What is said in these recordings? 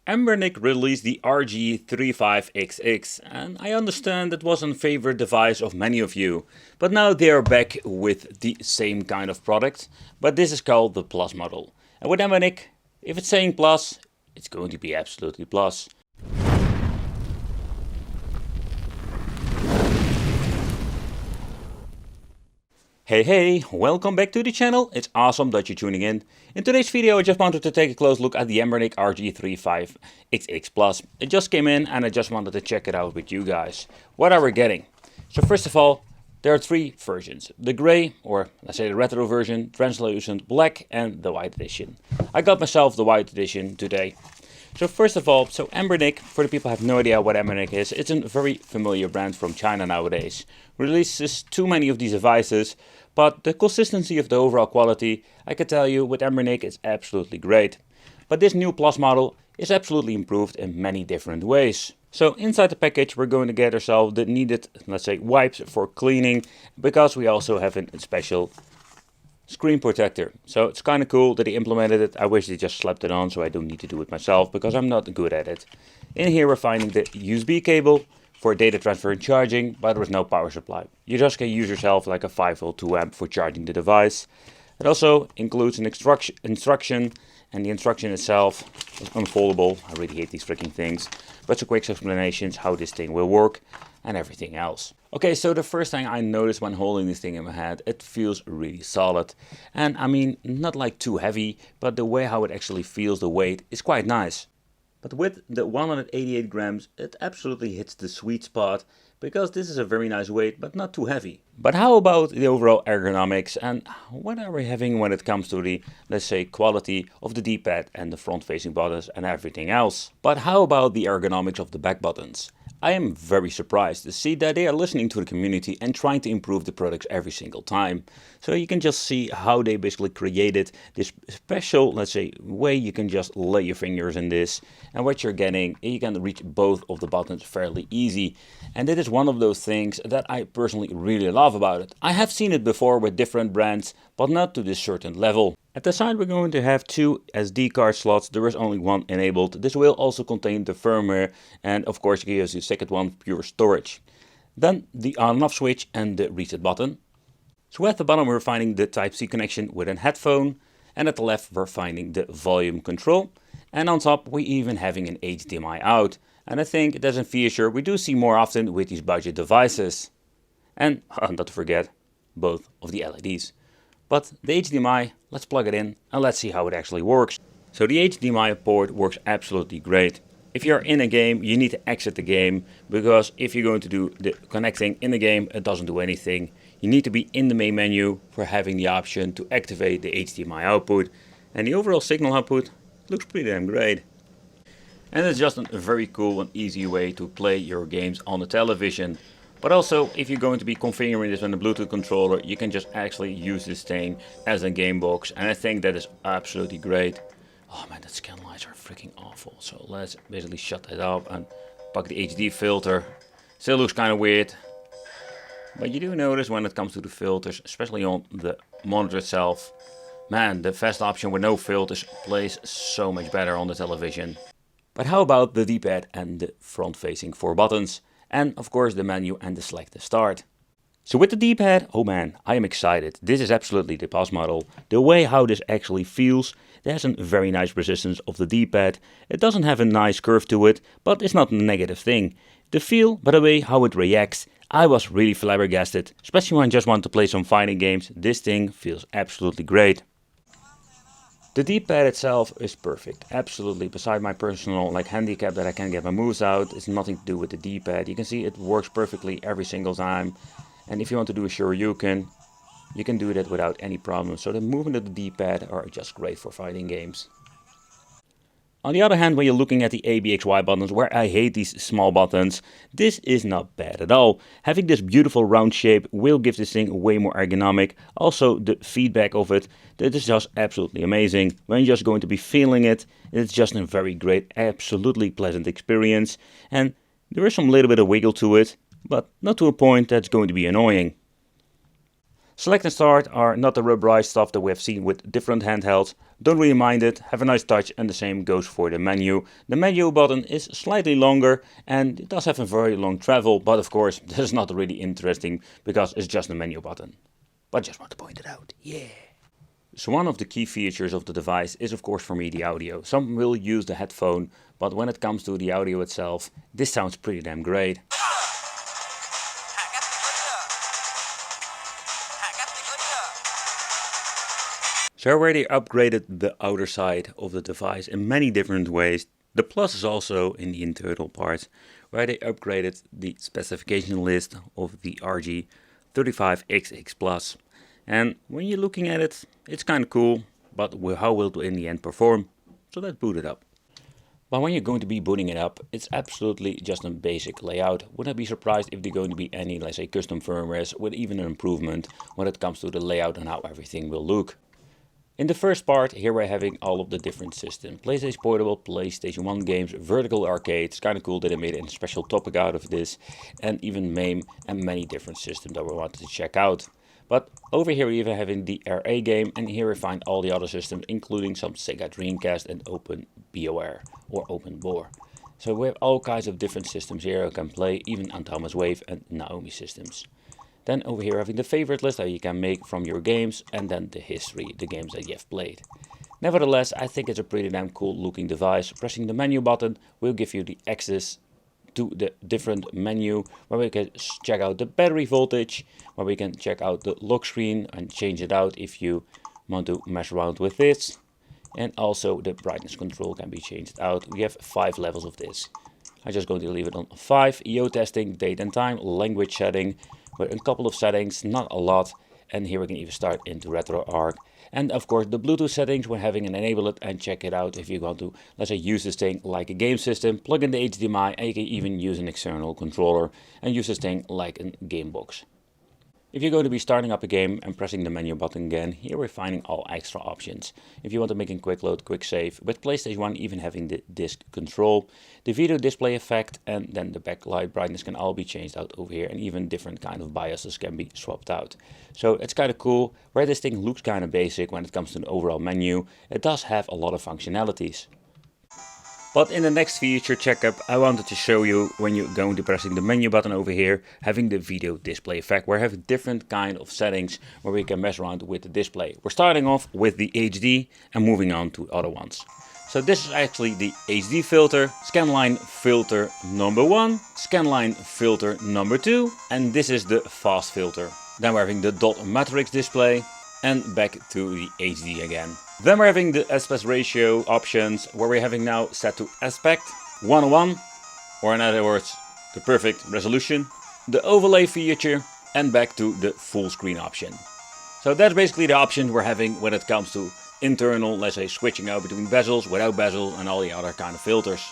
Abernic released the RG35XX, and I understand it was a favorite device of many of you, but now they are back with the same kind of product, but this is called the Plus model. And with Abernic, if it's saying Plus, it's going to be absolutely Plus. Hey, welcome back to the channel. It's awesome that you're tuning in. In today's video I just wanted to take a close look at the Abernic RG35XX Plus. It just came in and I just wanted to check it out with you guys. What are we getting? So first of all, there are three versions. The grey, or let's say the retro version, translucent black and the white edition. I got myself the white edition today. So first of all, Abernic, for the people who have no idea what Abernic is, it's a very familiar brand from China nowadays. Releases too many of these devices, but the consistency of the overall quality, I can tell you with Abernic, it's absolutely great. But this new Plus model is absolutely improved in many different ways. So inside the package we're going to get ourselves the needed, let's say, wipes for cleaning, because we also have a special screen protector. So it's kind of cool that they implemented it. I wish they just slapped it on so I don't need to do it myself, because I'm not good at it. In here we're finding the USB cable for data transfer and charging, but there is no power supply. You just can use yourself like a 5V 2A for charging the device. It also includes an instruction, and the instruction itself is unfoldable. I really hate these freaking things, but some quick explanations how this thing will work and everything else. Okay, so the first thing I noticed when holding this thing in my hand, it feels really solid. And I mean, not like too heavy, but the way how it actually feels, the weight, is quite nice. But with the 188 grams, it absolutely hits the sweet spot, because this is a very nice weight, but not too heavy. But how about the overall ergonomics, and what are we having when it comes to the, let's say, quality of the D-pad and the front-facing buttons and everything else? But how about the ergonomics of the back buttons? I am very surprised to see that they are listening to the community and trying to improve the products every single time. So you can just see how they basically created this special, let's say, way you can just lay your fingers in this. And what you're getting, you can reach both of the buttons fairly easy. And it is one of those things that I personally really love about it. I have seen it before with different brands, but not to this certain level. At the side we're going to have two SD card slots. There is only one enabled. This will also contain the firmware, and of course you can use the second one, pure storage. Then the on and off switch and the reset button. So at the bottom we're finding the Type-C connection with a headphone, and at the left we're finding the volume control. And on top we're even having an HDMI out. And I think that's a feature we do see more often with these budget devices. And not to forget, both of the LEDs. But the HDMI, let's plug it in and let's see how it actually works. So the HDMI port works absolutely great. If you're in a game, you need to exit the game, because if you're going to do the connecting in the game, it doesn't do anything. You need to be in the main menu for having the option to activate the HDMI output. And the overall signal output looks pretty damn great. And it's just a very cool and easy way to play your games on the television. But also, if you're going to be configuring this on a Bluetooth controller, you can just actually use this thing as a game box. And I think that is absolutely great. Oh man, the scan lights are freaking awful. So let's basically shut that up and pack the HD filter. Still looks kind of weird. But you do notice when it comes to the filters, especially on the monitor itself, man, the fast option with no filters plays so much better on the television. But how about the D-pad and the front-facing 4 buttons? And of course the menu and the select to start. So with the D-pad, oh man, I am excited. This is absolutely the Plus model. The way how this actually feels, there's a very nice resistance of the D-pad. It doesn't have a nice curve to it, but it's not a negative thing. The feel, by the way, how it reacts, I was really flabbergasted. Especially when I just want to play some fighting games, this thing feels absolutely great. The D-pad itself is perfect, absolutely. Beside my personal handicap that I can't get my moves out, it's nothing to do with the D-pad. You can see it works perfectly every single time. And if you want to do a Shoryuken, you can do that without any problem. So the movement of the D-pad are just great for fighting games. On the other hand, when you're looking at the ABXY buttons, where I hate these small buttons, this is not bad at all. Having this beautiful round shape will give this thing way more ergonomic. Also, the feedback of it, that is just absolutely amazing. When you're just going to be feeling it, it's just a very great, absolutely pleasant experience. And there is some little bit of wiggle to it, but not to a point that's going to be annoying. Select and start are not the rubberized stuff that we have seen with different handhelds. Don't really mind it, have a nice touch, and the same goes for the menu. The menu button is slightly longer and it does have a very long travel, but of course this is not really interesting because it's just a menu button. But just want to point it out, yeah. So one of the key features of the device is of course for me the audio. Some will use the headphone, but when it comes to the audio itself, this sounds pretty damn great. So I already upgraded the outer side of the device in many different ways. The plus is also in the internal part, where they upgraded the specification list of the RG35XX Plus. And when you're looking at it, it's kind of cool, but how will it in the end perform? So let's boot it up. But when you're going to be booting it up, it's absolutely just a basic layout. Wouldn't be surprised if there's going to be any, let's say, custom firmwares with even an improvement when it comes to the layout and how everything will look. In the first part, here we're having all of the different systems. PlayStation Portable, PlayStation 1 games, Vertical Arcade. It's kind of cool that they made a special topic out of this. And even MAME and many different systems that we wanted to check out. But over here we're even having the RA game, and here we find all the other systems, including some Sega Dreamcast and Open BOR or Open Boar. So we have all kinds of different systems here you can play, even on Thomas Wave and Naomi systems. Then over here having the favorite list that you can make from your games, and then the history, the games that you have played. Nevertheless, I think it's a pretty damn cool looking device. Pressing the menu button will give you the access to the different menu where we can check out the battery voltage, where we can check out the lock screen and change it out if you want to mess around with this. And also the brightness control can be changed out. We have 5 levels of this. I'm just going to leave it on 5. EO testing, date and time, language setting, with a couple of settings, not a lot. And here we can even start into RetroArch. And of course the Bluetooth settings, we're having an enable it and check it out if you want to, let's say, use this thing like a game system, plug in the HDMI, and you can even use an external controller and use this thing like a game box. If you're going to be starting up a game and pressing the menu button again, here we're finding all extra options. If you want to make a quick load, quick save, with PlayStation 1 even having the disc control, the video display effect, and then the backlight brightness can all be changed out over here, and even different kind of BIOSes can be swapped out. So it's kind of cool. Where this thing looks kind of basic when it comes to the overall menu, it does have a lot of functionalities. But in the next feature checkup, I wanted to show you when you're going to pressing the menu button over here, having the video display effect. We have different kind of settings where we can mess around with the display. We're starting off with the HD and moving on to other ones. So this is actually the HD filter, scanline filter number 1, scanline filter number 2, and this is the fast filter. Then we're having the dot matrix display and back to the HD again. Then we're having the aspect ratio options, where we're having now set to aspect 1:1, or in other words, the perfect resolution, the overlay feature, and back to the full screen option. So that's basically the options we're having when it comes to internal, let's say, switching out between bezels, without bezel, and all the other kind of filters.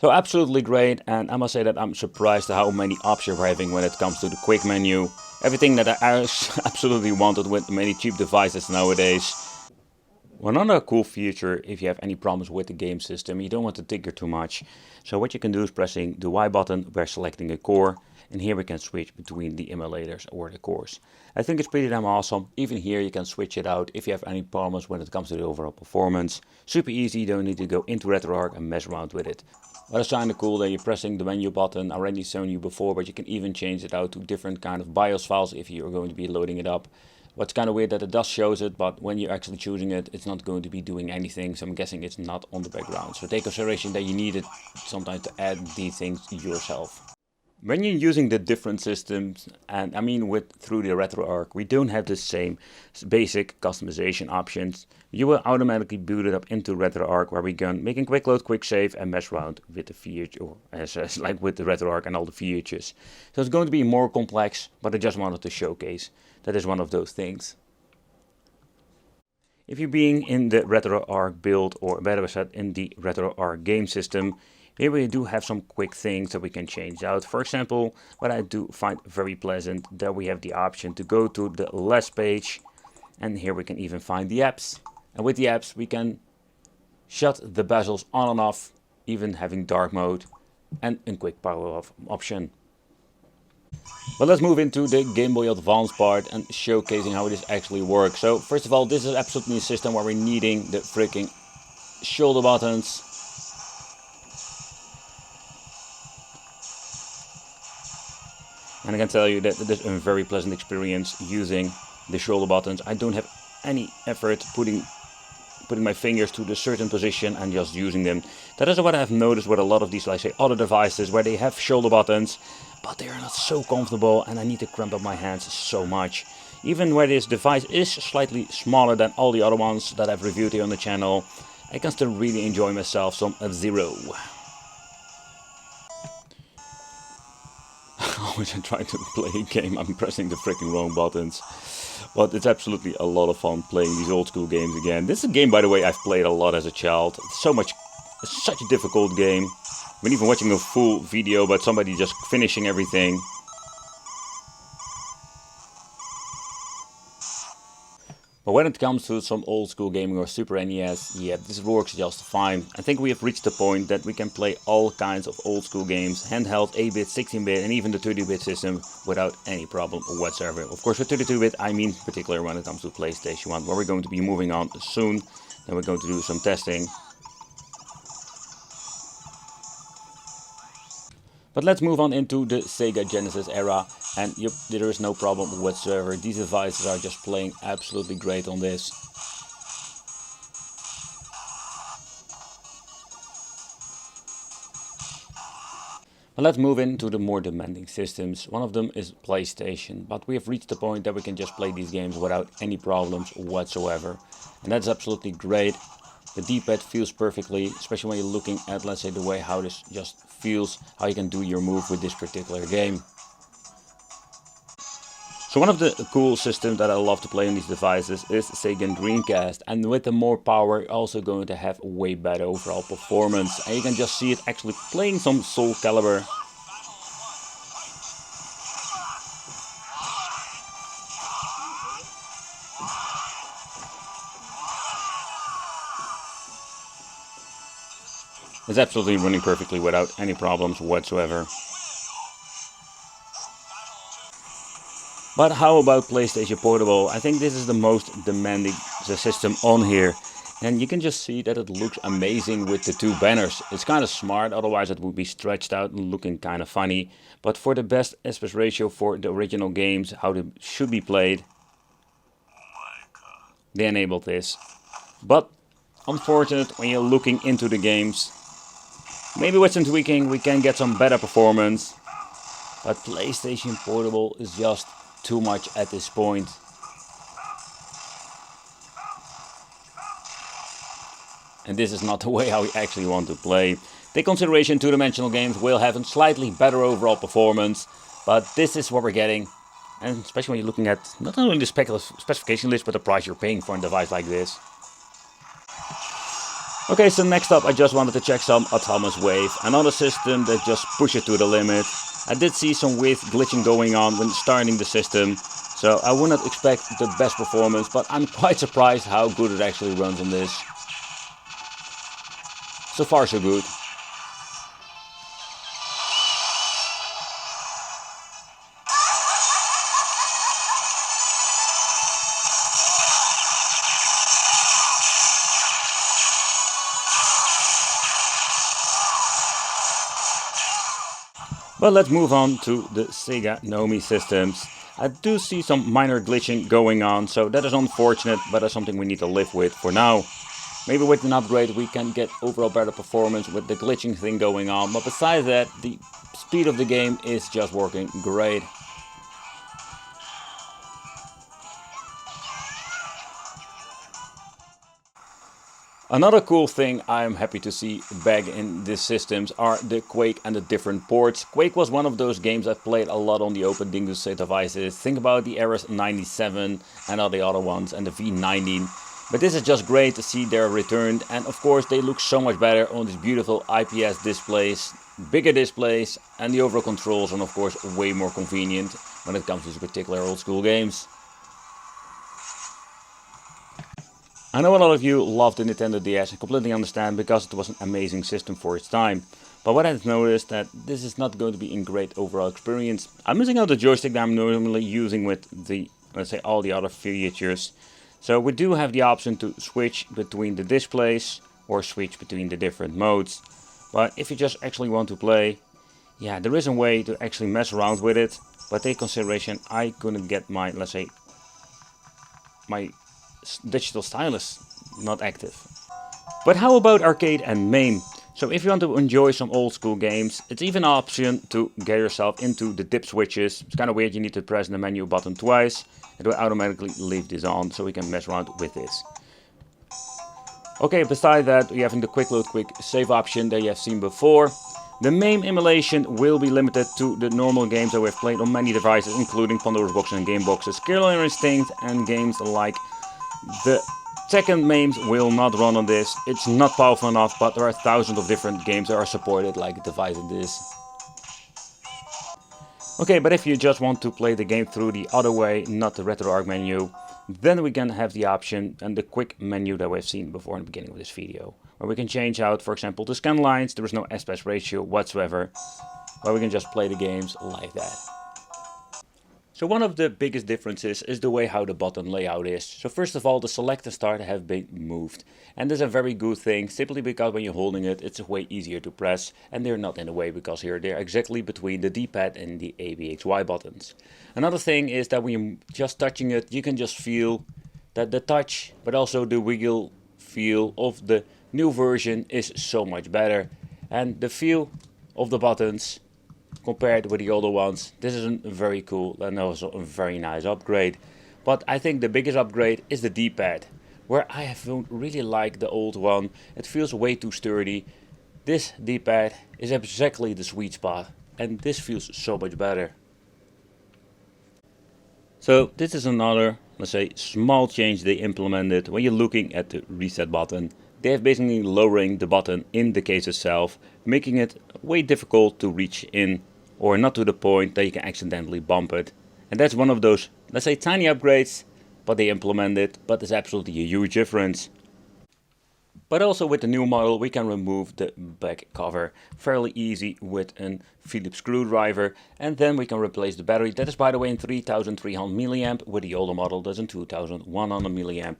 So absolutely great, and I must say that I'm surprised at how many options we're having when it comes to the quick menu. Everything that I absolutely wanted with many cheap devices nowadays. One other cool feature, if you have any problems with the game system, you don't want to tinker too much. So what you can do is pressing the Y button by selecting a core, and here we can switch between the emulators or the cores. I think it's pretty damn awesome. Even here you can switch it out if you have any problems when it comes to the overall performance. Super easy, you don't need to go into RetroArch and mess around with it. But it's kind of cool that you're pressing the menu button. I already shown you before, but you can even change it out to different kind of BIOS files if you're going to be loading it up. What's kind of weird that it does shows it, but when you're actually choosing it, it's not going to be doing anything. So I'm guessing it's not on the background. So take consideration that you need it sometimes to add these things yourself. When you're using the different systems, and I mean through the RetroArch, we don't have the same basic customization options. You will automatically boot it up into RetroArch, where we can make a quick load, quick save, and mess around with the features, or as like with the RetroArch and all the features. So it's going to be more complex, but I just wanted to showcase that is one of those things. If you're being in the RetroArch build, or better said, in the RetroArch game system, here we do have some quick things that we can change out. For example, what I do find very pleasant, that we have the option to go to the less page, and here we can even find the apps. And with the apps we can shut the bezels on and off, even having dark mode and a quick power off option. But let's move into the Game Boy Advance part and showcasing how this actually works. So first of all, this is absolutely a system where we're needing the freaking shoulder buttons. And I can tell you that it is a very pleasant experience using the shoulder buttons. I don't have any effort putting my fingers to the certain position and just using them. That is what I've noticed with a lot of these, like say, other devices where they have shoulder buttons, but they are not so comfortable and I need to cramp up my hands so much. Even where this device is slightly smaller than all the other ones that I've reviewed here on the channel, I can still really enjoy myself some F-Zero. Always I try to play a game, I'm pressing the freaking wrong buttons. But it's absolutely a lot of fun playing these old school games again. This is a game, by the way, I've played a lot as a child. It's such a difficult game. I've been even watching a full video about somebody just finishing everything. But when it comes to some old school gaming or Super NES, yeah, this works just fine. I think we have reached the point that we can play all kinds of old school games, handheld, 8-bit, 16-bit and even the 30-bit system without any problem whatsoever. Of course with 32-bit I mean particularly when it comes to PlayStation 1, where we're going to be moving on soon. Then we're going to do some testing. But let's move on into the Sega Genesis era, and yep, there is no problem whatsoever. These devices are just playing absolutely great on this. But let's move into the more demanding systems. One of them is PlayStation, but we have reached the point that we can just play these games without any problems whatsoever. And that's absolutely great. The D-pad feels perfectly, especially when you're looking at, let's say, the way how this just feels, how you can do your move with this particular game. So one of the cool systems that I love to play on these devices is Sega Dreamcast, and with the more power you're also going to have way better overall performance, and you can just see it actually playing some Soul Calibur. It's absolutely running perfectly without any problems whatsoever. But how about PlayStation Portable? I think this is the most demanding system on here. And you can just see that it looks amazing with the two banners. It's kind of smart, otherwise it would be stretched out and looking kind of funny. But for the best aspect ratio for the original games, how they should be played, they enabled this. But unfortunate when you're looking into the games. Maybe with some tweaking we can get some better performance. But PlayStation Portable is just too much at this point. And this is not the way how we actually want to play. Take consideration two-dimensional games will have a slightly better overall performance, but this is what we're getting. And especially when you're looking at not only the specification list, but the price you're paying for a device like this. Okay, so next up I just wanted to check some Atomic Wave, another system that just pushes it to the limit. I did see some weird glitching going on when starting the system, so I would not expect the best performance, but I'm quite surprised how good it actually runs on this. So far so good. But let's move on to the Sega Nomi systems. I do see some minor glitching going on, so that is unfortunate, but that's something we need to live with for now. Maybe with an upgrade we can get overall better performance with the glitching thing going on, but besides that, the speed of the game is just working great. Another cool thing I'm happy to see back in these systems are the Quake and the different ports. Quake was one of those games I played a lot on the Open Dingus devices. Think about the RS 97 and all the other ones and the V19. But this is just great to see they're returned, and of course they look so much better on these beautiful IPS displays, bigger displays, and the overall controls are of course way more convenient when it comes to these particular old school games. I know a lot of you love the Nintendo DS and completely understand because it was an amazing system for its time. But what I've noticed that this is not going to be a great overall experience. I'm missing out the joystick that I'm normally using with the, let's say, all the other features. So we do have the option to switch between the displays or switch between the different modes. But if you just actually want to play, yeah, there is a way to actually mess around with it. But take consideration, I couldn't get my, let's say, my digital stylus not active. But how about arcade and MAME? So if you want to enjoy some old school games, it's even an option to get yourself into the dip switches. It's kind of weird, you need to press the menu button twice. It will automatically leave this on, so we can mess around with this. Okay, beside that, we have the quick load, quick save option that you have seen before. The MAME emulation will be limited to the normal games that we've played on many devices, including Pandora's boxes and game boxes, Killer Instinct, and games like the second MAMEs will not run on this. It's not powerful enough, but there are thousands of different games that are supported, like a device like this. Okay, but if you just want to play the game through the other way, not the RetroArch menu, then we can have the option and the quick menu that we've seen before in the beginning of this video, where we can change out, for example, the scan lines. There is no aspect ratio whatsoever, where we can just play the games like that. So one of the biggest differences is the way how the button layout is. So first of all, the select and start have been moved. And this is a very good thing, simply because when you're holding it, it's way easier to press. And they're not in the way, because here they're exactly between the D-pad and the ABXY buttons. Another thing is that when you're just touching it, you can just feel that the touch, but also the wiggle feel of the new version is so much better. And the feel of the buttons compared with the older ones, this is very cool and also a very nice upgrade. But I think the biggest upgrade is the D-pad, where I don't really like the old one. It feels way too sturdy. This D-pad is exactly the sweet spot, and this feels so much better. So this is another, let's say, small change they implemented when you're looking at the reset button. They have basically lowering the button in the case itself, making it way difficult to reach in, or not to the point that you can accidentally bump it. And that's one of those, let's say, tiny upgrades, but they implement it, but it's absolutely a huge difference. But also with the new model, we can remove the back cover fairly easy with a Phillips screwdriver, and then we can replace the battery. That is, by the way, in 3300 mAh. With the older model, that's in 2100 mAh.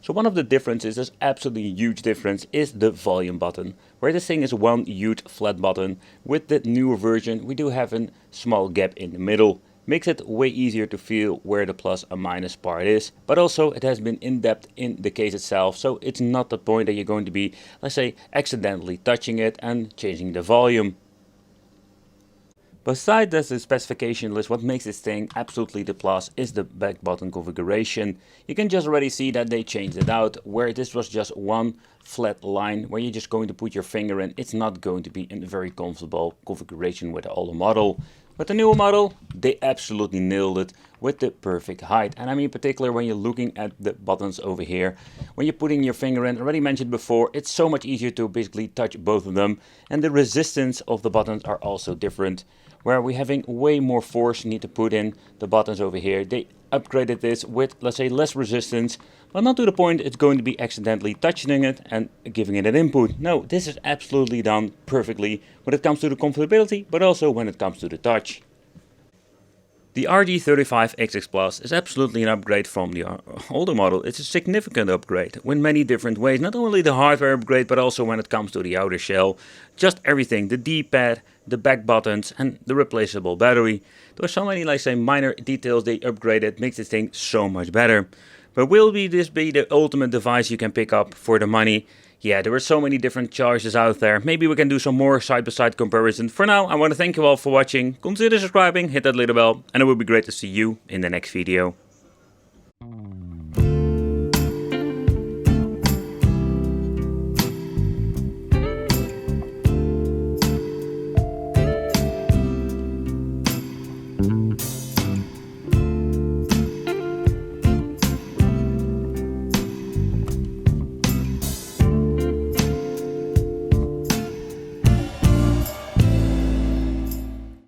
So one of the differences, this absolutely huge difference, is the volume button, where this thing is one huge flat button. With the newer version, we do have a small gap in the middle. Makes it way easier to feel where the plus and minus part is, but also it has been in depth in the case itself, so it's not the point that you're going to be, let's say, accidentally touching it and changing the volume. Besides the specification list, what makes this thing absolutely the plus is the back button configuration. You can just already see that they changed it out, where this was just one flat line where you're just going to put your finger in. It's not going to be in a very comfortable configuration with the older model. With the newer model, they absolutely nailed it with the perfect height. And I mean, particularly when you're looking at the buttons over here, when you're putting your finger in, already mentioned before, it's so much easier to basically touch both of them. And the resistance of the buttons are also different, where we're having way more force need to put in the buttons over here. They upgraded this with, let's say, less resistance, but not to the point it's going to be accidentally touching it and giving it an input. No, this is absolutely done perfectly when it comes to the comfortability, but also when it comes to the touch. The RG35XX Plus is absolutely an upgrade from the older model. It's a significant upgrade in many different ways. Not only the hardware upgrade, but also when it comes to the outer shell. Just everything, the D-pad, the back buttons and the replaceable battery. There are so many, like say, minor details they upgraded, makes this thing so much better. But will this be the ultimate device you can pick up for the money? Yeah, there are so many different choices out there. Maybe we can do some more side-by-side comparison. For now, I want to thank you all for watching. Consider subscribing, hit that little bell, and it would be great to see you in the next video.